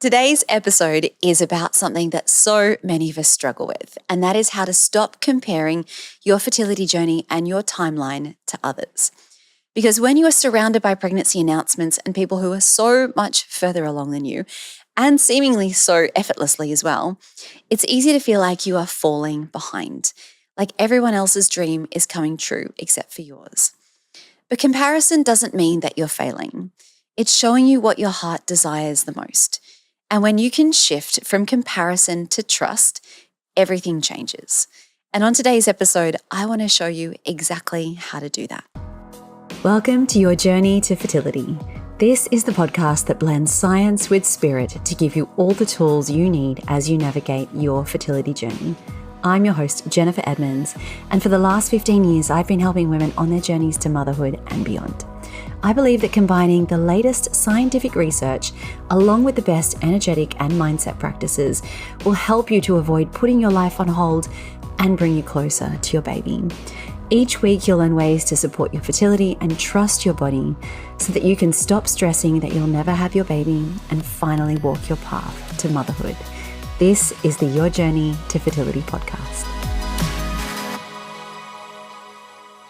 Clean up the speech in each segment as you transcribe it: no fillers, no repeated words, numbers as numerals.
Today's episode is about something that so many of us struggle with, and that is how to stop comparing your fertility journey and your timeline to others. Because when you are surrounded by pregnancy announcements and people who are so much further along than you, and seemingly so effortlessly as well, it's easy to feel like you are falling behind, like everyone else's dream is coming true except for yours. But comparison doesn't mean that you're failing. It's showing you what your heart desires the most. And when you can shift from comparison to trust, everything changes. And on today's episode, I want to show you exactly how to do that. Welcome to your journey to fertility. This is the podcast that blends science with spirit to give you all the tools you need as you navigate your fertility journey. I'm your host, Jennifer Edmonds, and for the last 15 years, I've been helping women on their journeys to motherhood and beyond. I believe that combining the latest scientific research along with the best energetic and mindset practices will help you to avoid putting your life on hold and bring you closer to your baby. Each week, you'll learn ways to support your fertility and trust your body so that you can stop stressing that you'll never have your baby and finally walk your path to motherhood. This is the Your Journey to Fertility podcast.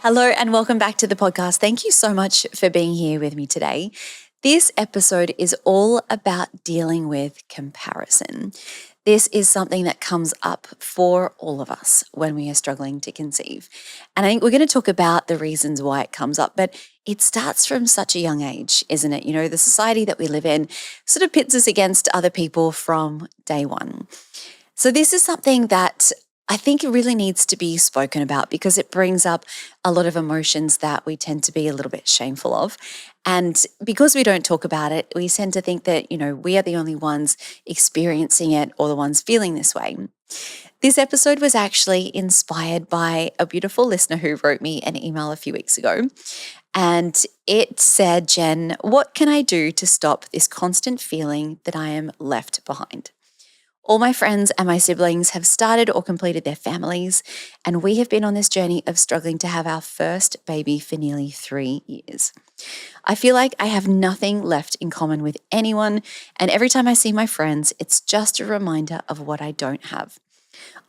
Hello and welcome back to the podcast. Thank you so much for being here with me today. This episode is all about dealing with comparison. This is something that comes up for all of us when we are struggling to conceive. And I think we're going to talk about the reasons why it comes up, but it starts from such a young age, isn't it? You know, the society that we live in sort of pits us against other people from day one. So this is something that I think it really needs to be spoken about because it brings up a lot of emotions that we tend to be a little bit shameful of. And because we don't talk about it, we tend to think that, you know, we are the only ones experiencing it or the ones feeling this way. This episode was actually inspired by a beautiful listener who wrote me an email a few weeks ago. And it said, Jen, what can I do to stop this constant feeling that I am left behind? All my friends and my siblings have started or completed their families, and we have been on this journey of struggling to have our first baby for nearly 3 years. I feel like I have nothing left in common with anyone, and every time I see my friends, it's just a reminder of what I don't have.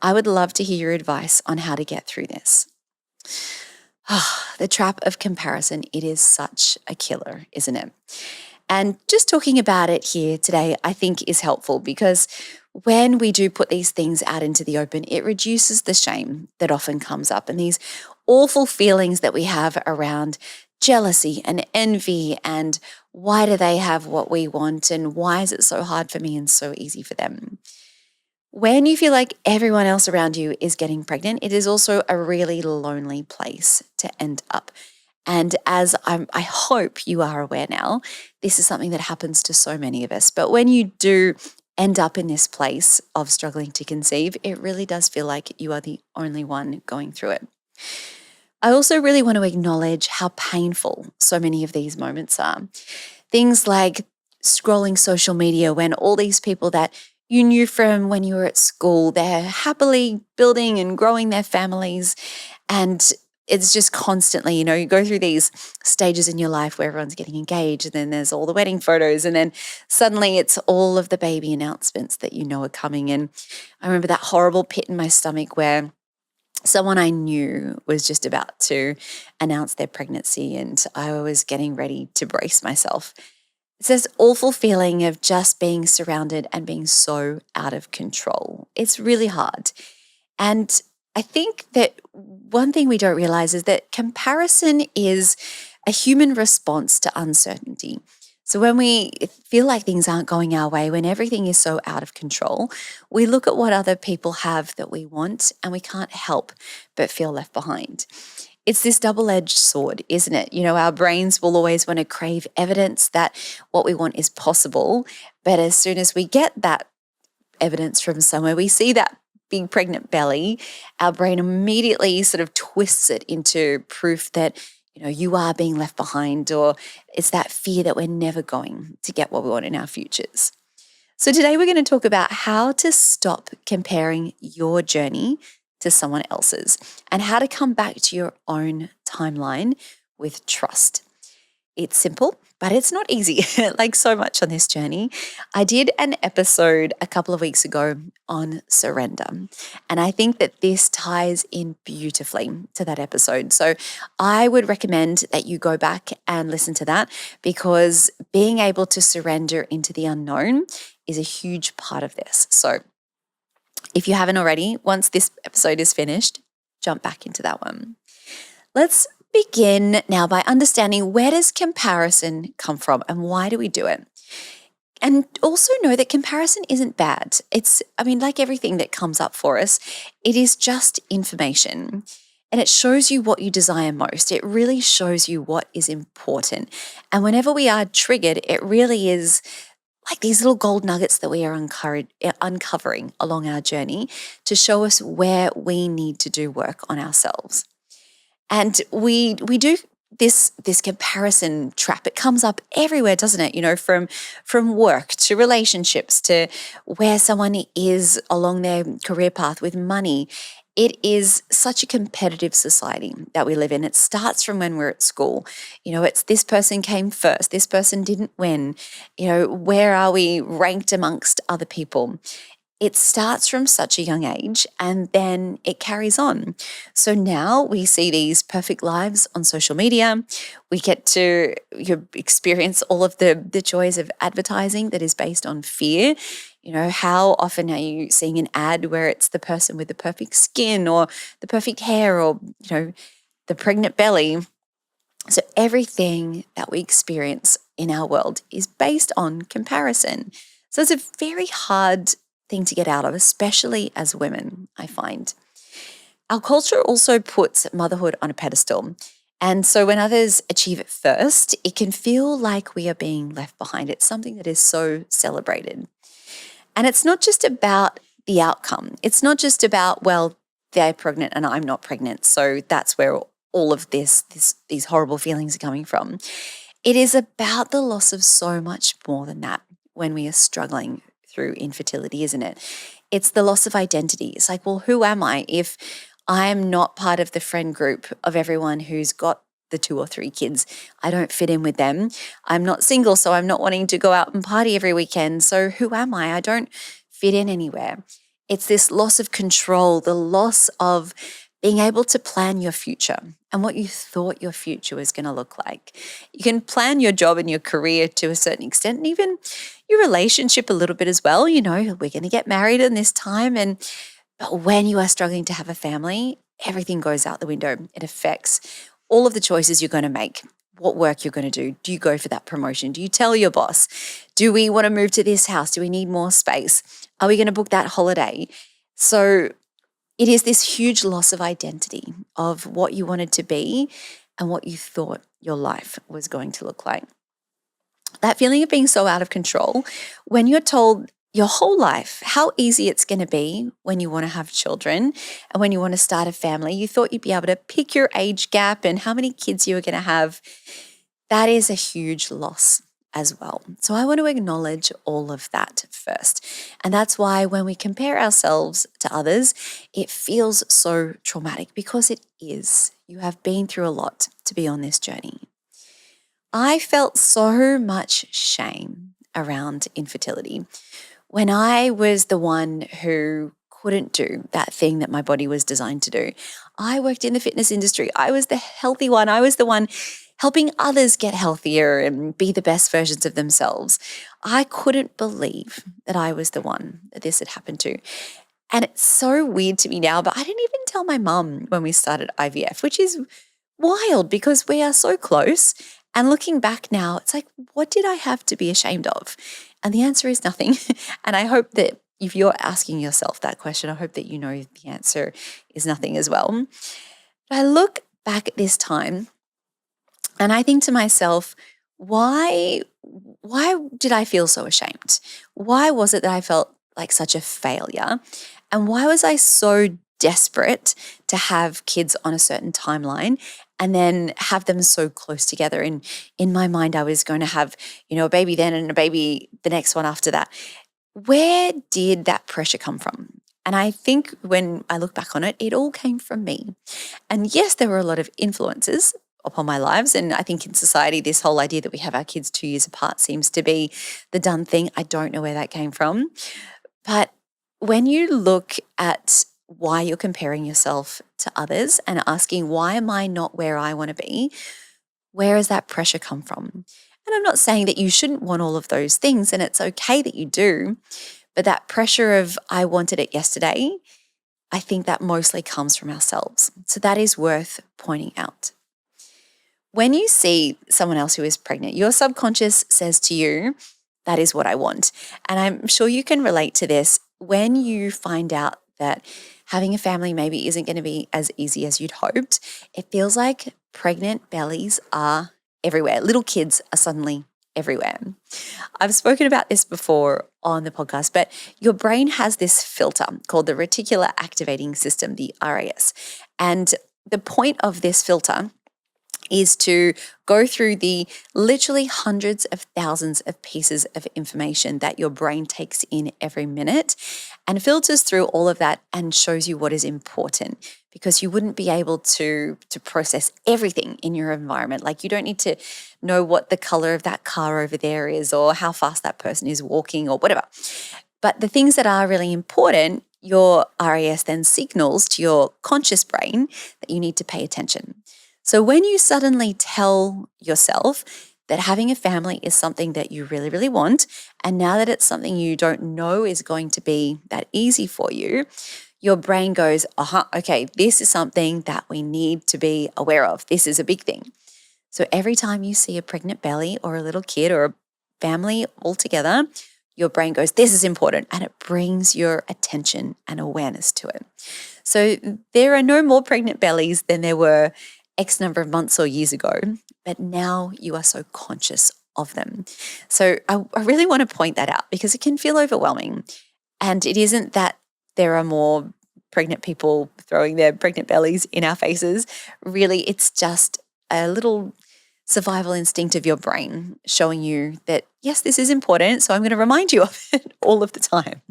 I would love to hear your advice on how to get through this. The trap of comparison, it is such a killer, isn't it? And just talking about it here today, I think is helpful because when we do put these things out into the open, it reduces the shame that often comes up and these awful feelings that we have around jealousy and envy and why do they have what we want and why is it so hard for me and so easy for them? When you feel like everyone else around you is getting pregnant, it is also a really lonely place to end up. And as I hope you are aware now, this is something that happens to so many of us. But when you do end up in this place of struggling to conceive, it really does feel like you are the only one going through it. I also really want to acknowledge how painful so many of these moments are. Things like scrolling social media when all these people that you knew from when you were at school, they're happily building and growing their families, and it's just constantly, you know, you go through these stages in your life where everyone's getting engaged and then there's all the wedding photos and then suddenly it's all of the baby announcements that you know are coming. And I remember that horrible pit in my stomach where someone I knew was just about to announce their pregnancy and I was getting ready to brace myself. It's this awful feeling of just being surrounded and being so out of control. It's really hard. And I think that one thing we don't realize is that comparison is a human response to uncertainty. So when we feel like things aren't going our way, when everything is so out of control, we look at what other people have that we want and we can't help but feel left behind. It's this double-edged sword, isn't it? You know, our brains will always want to crave evidence that what we want is possible. But as soon as we get that evidence from somewhere, we see that big pregnant belly, our brain immediately sort of twists it into proof that, you know, you are being left behind, or it's that fear that we're never going to get what we want in our futures. So today we're going to talk about how to stop comparing your journey to someone else's and how to come back to your own timeline with trust. It's simple, but but it's not easy, like so much on this journey. I did an episode a couple of weeks ago on surrender, and I think that this ties in beautifully to that episode. So I would recommend that you go back and listen to that, because being able to surrender into the unknown is a huge part of this. So if you haven't already, once this episode is finished, jump back into that one. Let's begin now by understanding, where does comparison come from and why do we do it? And also know that comparison isn't bad. Like everything that comes up for us, it is just information. And it shows you what you desire most. It really shows you what is important. And whenever we are triggered, it really is like these little gold nuggets that we are uncovering along our journey to show us where we need to do work on ourselves. And we do this comparison trap. It comes up everywhere, doesn't it? You know, from work to relationships to where someone is along their career path with money. It is such a competitive society that we live in. It starts from when we're at school. You know, it's this person came first, this person didn't win. You know, where are we ranked amongst other people? It starts from such a young age and then it carries on. So now we see these perfect lives on social media. We get to experience all of the joys of advertising that is based on fear. You know, how often are you seeing an ad where it's the person with the perfect skin or the perfect hair or, you know, the pregnant belly? So everything that we experience in our world is based on comparison. So it's a very hard thing to get out of, especially as women, I find. Our culture also puts motherhood on a pedestal. And so when others achieve it first, it can feel like we are being left behind. It's something that is so celebrated. And it's not just about the outcome. It's not just about, well, they're pregnant and I'm not pregnant. So that's where all of these horrible feelings are coming from. It is about the loss of so much more than that when we are struggling through infertility, isn't it? It's the loss of identity. It's like, well, who am I if I am not part of the friend group of everyone who's got the 2 or 3 kids? I don't fit in with them. I'm not single, so I'm not wanting to go out and party every weekend. So who am I? I don't fit in anywhere. It's this loss of control, the loss of being able to plan your future and what you thought your future was going to look like. You can plan your job and your career to a certain extent, and even your relationship a little bit as well. You know, we're going to get married in this time. But when you are struggling to have a family, everything goes out the window. It affects all of the choices you're going to make, what work you're going to do. Do you go for that promotion? Do you tell your boss? Do we want to move to this house? Do we need more space? Are we going to book that holiday? So it is this huge loss of identity of what you wanted to be and what you thought your life was going to look like. That feeling of being so out of control when you're told your whole life how easy it's going to be when you want to have children and when you want to start a family. You thought you'd be able to pick your age gap and how many kids you were going to have. That is a huge loss as well. So I want to acknowledge all of that first. And that's why when we compare ourselves to others, it feels so traumatic, because it is. You have been through a lot to be on this journey. I felt so much shame around infertility when I was the one who couldn't do that thing that my body was designed to do. I worked in the fitness industry. I was the healthy one. I was the one helping others get healthier and be the best versions of themselves. I couldn't believe that I was the one that this had happened to. And it's so weird to me now, but I didn't even tell my mum when we started IVF, which is wild because we are so close. And looking back now, it's like, what did I have to be ashamed of? And the answer is nothing. And I hope that if you're asking yourself that question, I hope that you know the answer is nothing as well. But I look back at this time and I think to myself, why did I feel so ashamed? Why was it that I felt like such a failure? And why was I so desperate to have kids on a certain timeline and then have them so close together? And in my mind, I was going to have, a baby then and a baby the next one after that. Where did that pressure come from? And I think when I look back on it, it all came from me. And yes, there were a lot of influences, upon my lives. And I think in society, this whole idea that we have our kids 2 years apart seems to be the done thing. I don't know where that came from. But when you look at why you're comparing yourself to others and asking, why am I not where I want to be? Where does that pressure come from? And I'm not saying that you shouldn't want all of those things, and it's okay that you do. But that pressure of, I wanted it yesterday, I think that mostly comes from ourselves. So that is worth pointing out. When you see someone else who is pregnant, your subconscious says to you, that is what I want. And I'm sure you can relate to this when you find out that having a family maybe isn't going to be as easy as you'd hoped. It feels like pregnant bellies are everywhere. Little kids are suddenly everywhere. I've spoken about this before on the podcast, but your brain has this filter called the reticular activating system, the RAS. And the point of this filter is to go through the literally hundreds of thousands of pieces of information that your brain takes in every minute and filters through all of that and shows you what is important, because you wouldn't be able to process everything in your environment. Like, you don't need to know what the color of that car over there is or how fast that person is walking or whatever. But the things that are really important, your RAS then signals to your conscious brain that you need to pay attention. So when you suddenly tell yourself that having a family is something that you really, really want, and now that it's something you don't know is going to be that easy for you, your brain goes, okay, this is something that we need to be aware of. This is a big thing. So every time you see a pregnant belly or a little kid or a family all together, your brain goes, this is important, and it brings your attention and awareness to it. So there are no more pregnant bellies than there were X number of months or years ago, but now you are so conscious of them. So I really want to point that out, because it can feel overwhelming. And it isn't that there are more pregnant people throwing their pregnant bellies in our faces. Really, it's just a little survival instinct of your brain showing you that, yes, this is important, so I'm going to remind you of it all of the time.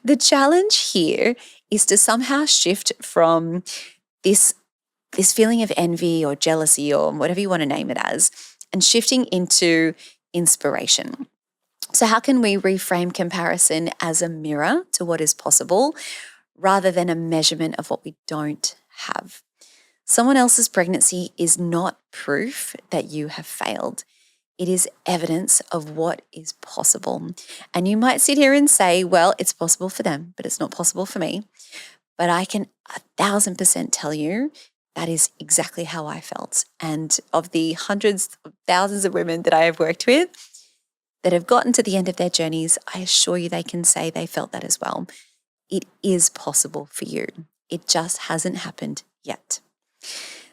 The challenge here is to somehow shift from this feeling of envy or jealousy or whatever you want to name it as, and shifting into inspiration. So how can we reframe comparison as a mirror to what is possible rather than a measurement of what we don't have? Someone else's pregnancy is not proof that you have failed. It is evidence of what is possible. And you might sit here and say, well, it's possible for them, but it's not possible for me. But I can 1,000% tell you that is exactly how I felt. And of the hundreds of thousands of women that I have worked with that have gotten to the end of their journeys, I assure you they can say they felt that as well. It is possible for you. It just hasn't happened yet.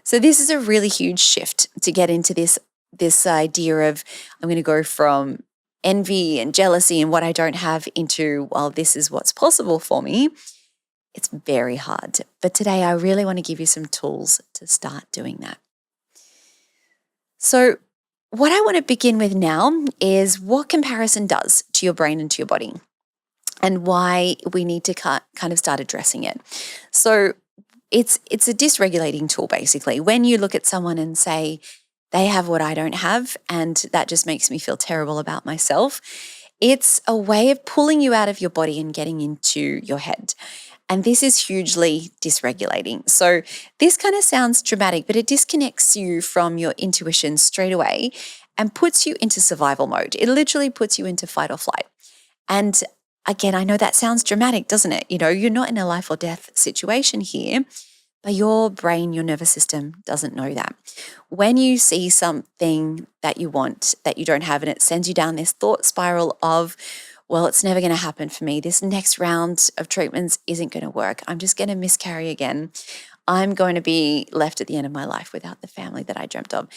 So this is a really huge shift to get into this idea of, I'm going to go from envy and jealousy and what I don't have into, well, this is what's possible for me. It's very hard. But today I really want to give you some tools to start doing that. So what I want to begin with now is what comparison does to your brain and to your body, and why we need to kind of start addressing it. So it's a dysregulating tool, basically. When you look at someone and say, they have what I don't have, and that just makes me feel terrible about myself, it's a way of pulling you out of your body and getting into your head. And this is hugely dysregulating. So this kind of sounds dramatic, but it disconnects you from your intuition straight away and puts you into survival mode. It literally puts you into fight or flight. And again, I know that sounds dramatic, doesn't it? You know, you're not in a life or death situation here, but your brain, your nervous system doesn't know that. When you see something that you want that you don't have, and it sends you down this thought spiral of, well, it's never going to happen for me. This next round of treatments isn't going to work. I'm just going to miscarry again. I'm going to be left at the end of my life without the family that I dreamt of.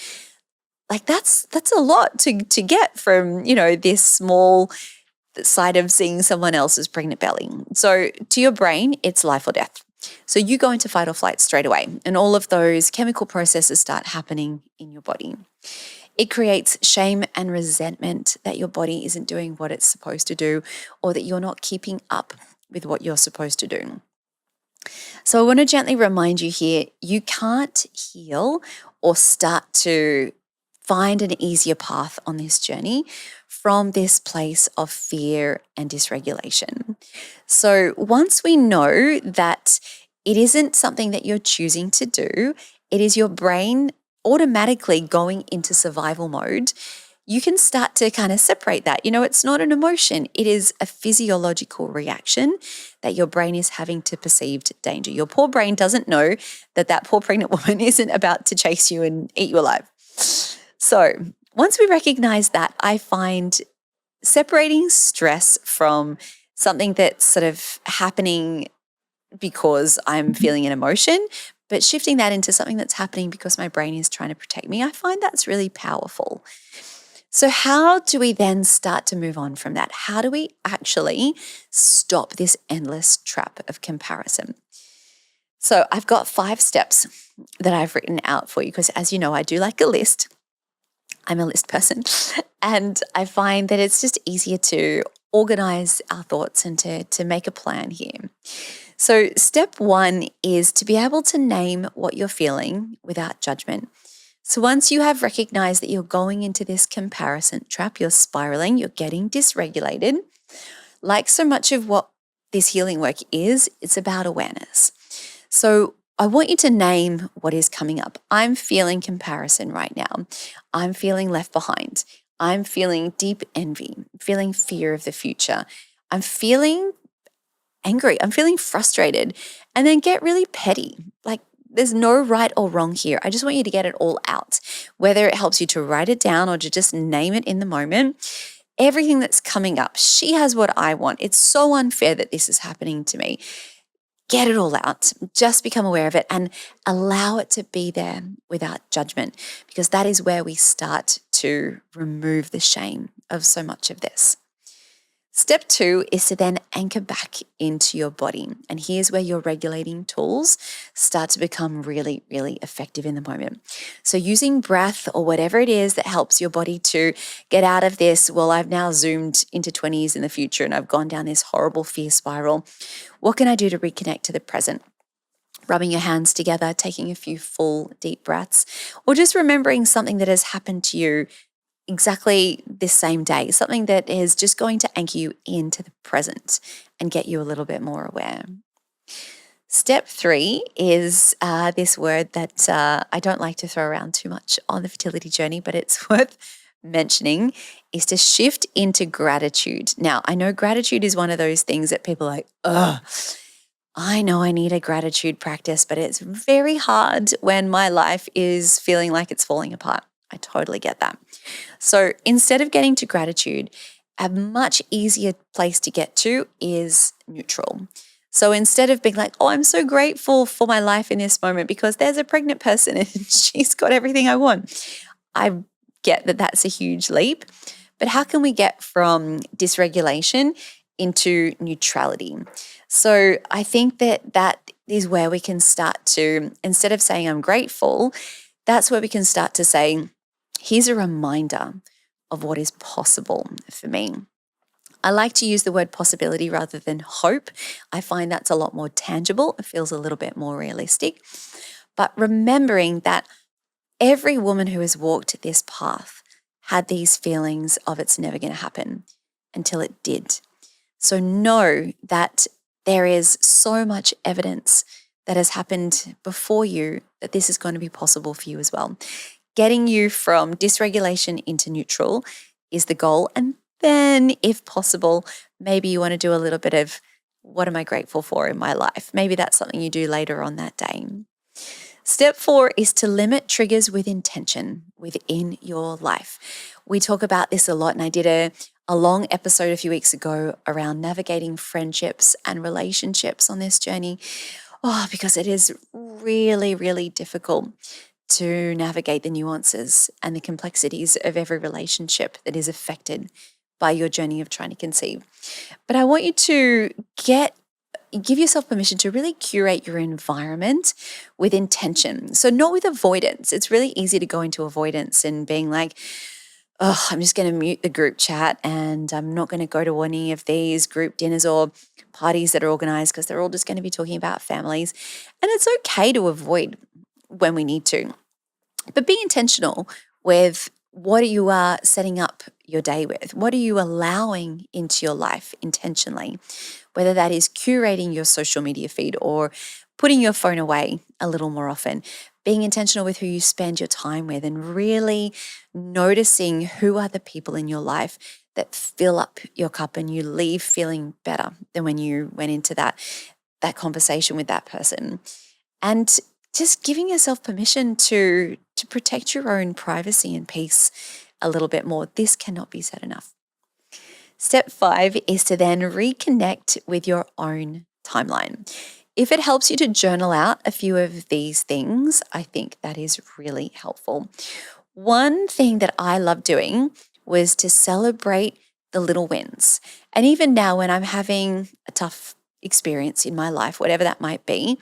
Like that's a lot to get from, this small side of seeing someone else's pregnant belly. So to your brain, it's life or death. So you go into fight or flight straight away, and all of those chemical processes start happening in your body. It creates shame and resentment that your body isn't doing what it's supposed to do, or that you're not keeping up with what you're supposed to do. So I want to gently remind you here, you can't heal or start to find an easier path on this journey from this place of fear and dysregulation. So once we know that it isn't something that you're choosing to do, it is your brain automatically going into survival mode, you can start to kind of separate that. It's not an emotion, it is a physiological reaction that your brain is having to perceived danger. Your poor brain doesn't know that that poor pregnant woman isn't about to chase you and eat you alive. So once we recognize that, I find separating stress from something that's sort of happening because I'm feeling an emotion, but shifting that into something that's happening because my brain is trying to protect me, I find that's really powerful. So, how do we then start to move on from that? How do we actually stop this endless trap of comparison? So, I've got 5 steps that I've written out for you because, as you know, I do like a list. I'm a list person, and I find that it's just easier to organize our thoughts and to make a plan here. So, step 1 is to be able to name what you're feeling without judgment. So once you have recognized that you're going into this comparison trap, you're spiraling, you're getting dysregulated, like so much of what this healing work is, it's about awareness. So I want you to name what is coming up. I'm feeling comparison right now. I'm feeling left behind. I'm feeling deep envy, feeling fear of the future. I'm feeling angry. I'm feeling frustrated. And then get really petty. Like, there's no right or wrong here. I just want you to get it all out, whether it helps you to write it down or to just name it in the moment. Everything that's coming up, she has what I want. It's so unfair that this is happening to me. Get it all out. Just become aware of it and allow it to be there without judgment, because that is where we start to remove the shame of so much of this. Step 2 is to then anchor back into your body. And here's where your regulating tools start to become really, really effective in the moment. So using breath or whatever it is that helps your body to get out of this, well, I've now zoomed into 20s in the future and I've gone down this horrible fear spiral. What can I do to reconnect to the present? Rubbing your hands together, taking a few full deep breaths, or just remembering something that has happened to you exactly this same day, something that is just going to anchor you into the present and get you a little bit more aware. Step 3 is this word that I don't like to throw around too much on the fertility journey, but it's worth mentioning, is to shift into gratitude. Now, I know gratitude is one of those things that people are like, ugh, I know I need a gratitude practice, but it's very hard when my life is feeling like it's falling apart. I totally get that. So instead of getting to gratitude, a much easier place to get to is neutral. So instead of being like, oh, I'm so grateful for my life in this moment because there's a pregnant person and she's got everything I want. I get that that's a huge leap. But how can we get from dysregulation into neutrality? So I think that is where we can start to, instead of saying I'm grateful, that's where we can start to say, here's a reminder of what is possible for me. I like to use the word possibility rather than hope. I find that's a lot more tangible. It feels a little bit more realistic. But remembering that every woman who has walked this path had these feelings of it's never going to happen until it did. So know that there is so much evidence that has happened before you that this is going to be possible for you as well. Getting you from dysregulation into neutral is the goal. And then, if possible, maybe you want to do a little bit of what am I grateful for in my life? Maybe that's something you do later on that day. Step 4 is to limit triggers with intention within your life. We talk about this a lot, and I did a long episode a few weeks ago around navigating friendships and relationships on this journey. Oh, because it is really, really difficult to navigate the nuances and the complexities of every relationship that is affected by your journey of trying to conceive. But I want you to give yourself permission to really curate your environment with intention. So not with avoidance. It's really easy to go into avoidance and being like, oh, I'm just going to mute the group chat and I'm not going to go to any of these group dinners, or parties that are organized because they're all just going to be talking about families. And it's okay to avoid when we need to. But be intentional with what you are setting up your day with. What are you allowing into your life intentionally? Whether that is curating your social media feed or putting your phone away a little more often, being intentional with who you spend your time with, and really noticing who are the people in your life that fill up your cup and you leave feeling better than when you went into that conversation with that person. And just giving yourself permission to protect your own privacy and peace a little bit more. This cannot be said enough. Step 5 is to then reconnect with your own timeline. If it helps you to journal out a few of these things, I think that is really helpful. One thing that I love doing was to celebrate the little wins. And even now, when I'm having a tough experience in my life, whatever that might be,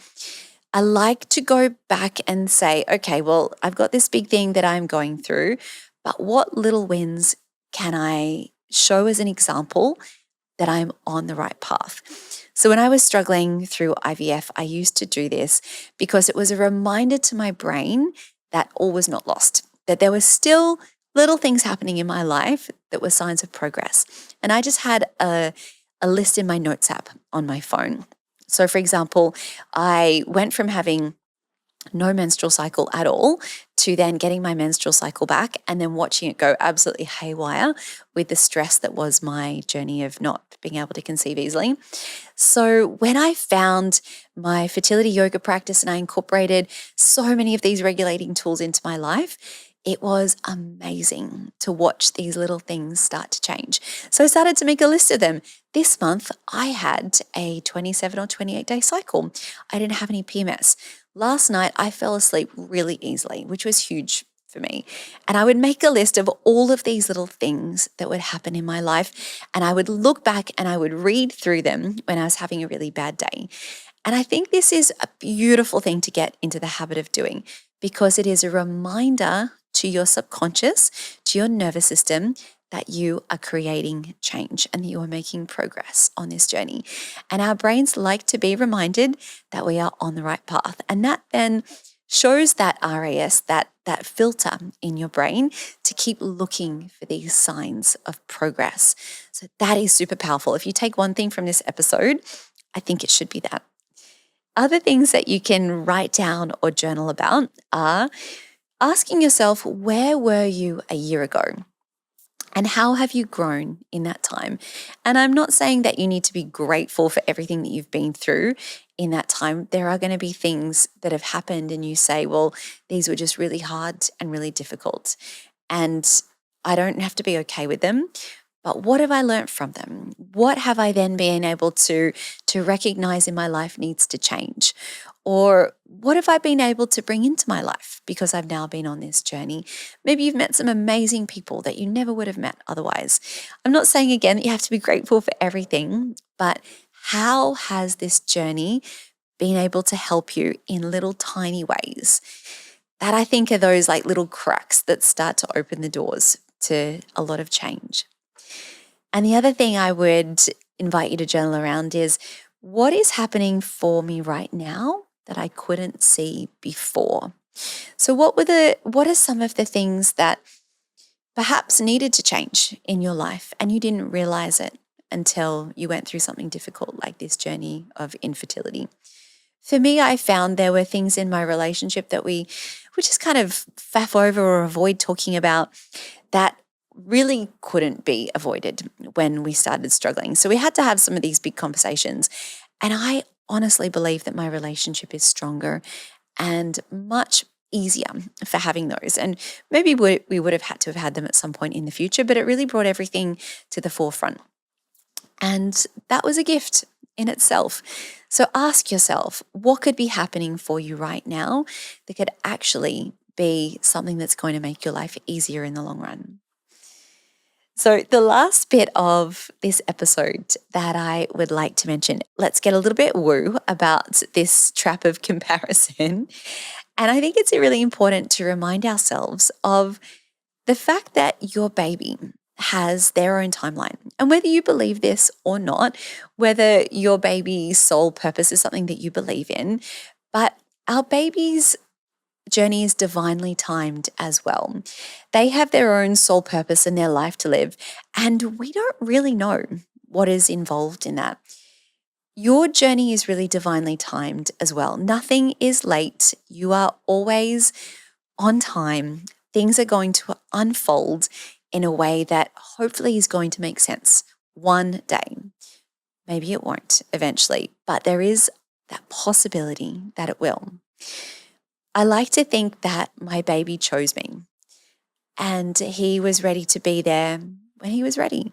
I like to go back and say, okay, well, I've got this big thing that I'm going through, but what little wins can I show as an example that I'm on the right path? So when I was struggling through IVF, I used to do this because it was a reminder to my brain that all was not lost, that there were still little things happening in my life that were signs of progress. And I just had a list in my notes app on my phone. So for example, I went from having no menstrual cycle at all to then getting my menstrual cycle back and then watching it go absolutely haywire with the stress that was my journey of not being able to conceive easily. So when I found my fertility yoga practice and I incorporated so many of these regulating tools into my life, it was amazing to watch these little things start to change. So I started to make a list of them. This month, I had a 27 or 28 day cycle. I didn't have any PMS. Last night, I fell asleep really easily, which was huge for me. And I would make a list of all of these little things that would happen in my life. And I would look back and I would read through them when I was having a really bad day. And I think this is a beautiful thing to get into the habit of doing because it is a reminder to your subconscious, to your nervous system, that you are creating change and that you are making progress on this journey. And our brains like to be reminded that we are on the right path. And that then shows that RAS, that filter in your brain to keep looking for these signs of progress. So that is super powerful. If you take one thing from this episode, I think it should be that. Other things that you can write down or journal about are asking yourself, where were you a year ago? And how have you grown in that time? And I'm not saying that you need to be grateful for everything that you've been through in that time. There are going to be things that have happened and you say, well, these were just really hard and really difficult. And I don't have to be okay with them. But what have I learned from them? What have I then been able to recognize in my life needs to change? Or what have I been able to bring into my life because I've now been on this journey? Maybe you've met some amazing people that you never would have met otherwise. I'm not saying again that you have to be grateful for everything, but how has this journey been able to help you in little tiny ways? That I think are those like little cracks that start to open the doors to a lot of change. And the other thing I would invite you to journal around is what is happening for me right now that I couldn't see before? So what are some of the things that perhaps needed to change in your life and you didn't realize it until you went through something difficult like this journey of infertility? For me, I found there were things in my relationship that we just kind of faff over or avoid talking about that really couldn't be avoided when we started struggling. So we had to have some of these big conversations. And I honestly believe that my relationship is stronger and much easier for having those. And maybe we would have had to have had them at some point in the future, but it really brought everything to the forefront. And that was a gift in itself. So ask yourself, what could be happening for you right now that could actually be something that's going to make your life easier in the long run? So the last bit of this episode that I would like to mention, let's get a little bit woo about this trap of comparison. And I think it's really important to remind ourselves of the fact that your baby has their own timeline. And whether you believe this or not, whether your baby's soul purpose is something that you believe in, but our baby's journey is divinely timed as well. They have their own soul purpose and their life to live, and we don't really know what is involved in that. Your journey is really divinely timed as well. Nothing is late. You are always on time. Things are going to unfold in a way that hopefully is going to make sense one day. Maybe it won't eventually, but there is that possibility that it will. I like to think that my baby chose me and he was ready to be there when he was ready.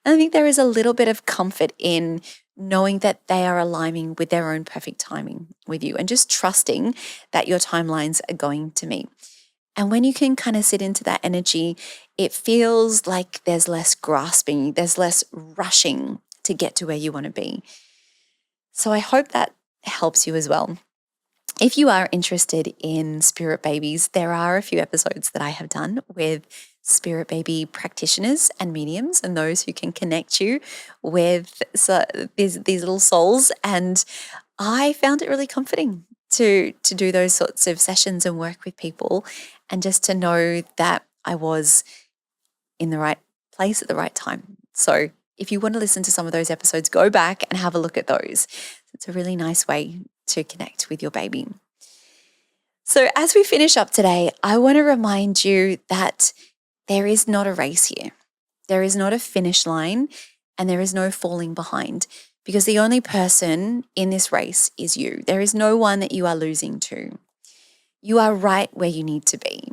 And I think there is a little bit of comfort in knowing that they are aligning with their own perfect timing with you and just trusting that your timelines are going to meet. And when you can kind of sit into that energy, it feels like there's less grasping, there's less rushing to get to where you want to be. So I hope that helps you as well. If you are interested in spirit babies, there are a few episodes that I have done with spirit baby practitioners and mediums and those who can connect you with these little souls. And I found it really comforting to do those sorts of sessions and work with people and just to know that I was in the right place at the right time. So if you want to listen to some of those episodes, go back and have a look at those. It's a really nice way to connect with your baby. So as we finish up today, I want to remind you that there is not a race here. There is not a finish line and there is no falling behind because the only person in this race is you. There is no one that you are losing to. You are right where you need to be.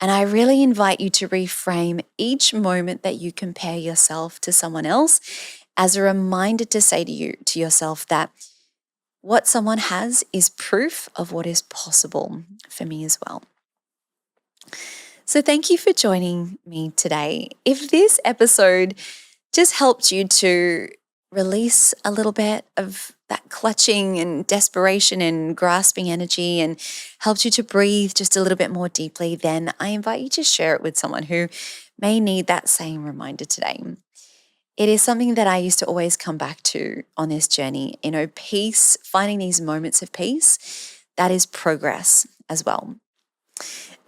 And I really invite you to reframe each moment that you compare yourself to someone else as a reminder to say to yourself that what someone has is proof of what is possible for me as well. So thank you for joining me today. If this episode just helped you to release a little bit of that clutching and desperation and grasping energy and helped you to breathe just a little bit more deeply, then I invite you to share it with someone who may need that same reminder today. It is something that I used to always come back to on this journey. Peace, finding these moments of peace, that is progress as well.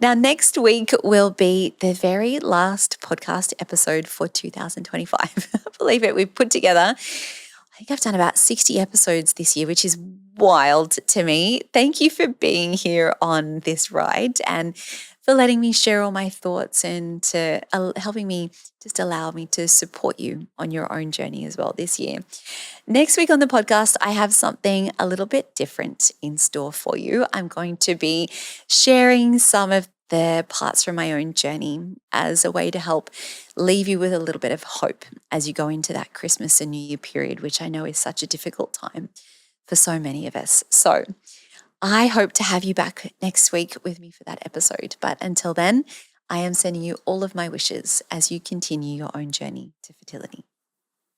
Now, next week will be the very last podcast episode for 2025. Believe it, we've put together, I think I've done about 60 episodes this year, which is wild to me. Thank you for being here on this ride and for letting me share all my thoughts and to helping me just allow me to support you on your own journey as well this year. Next week on the podcast, I have something a little bit different in store for you. I'm going to be sharing some of the parts from my own journey as a way to help leave you with a little bit of hope as you go into that Christmas and New Year period, which I know is such a difficult time for so many of us. So I hope to have you back next week with me for that episode. But until then, I am sending you all of my wishes as you continue your own journey to fertility.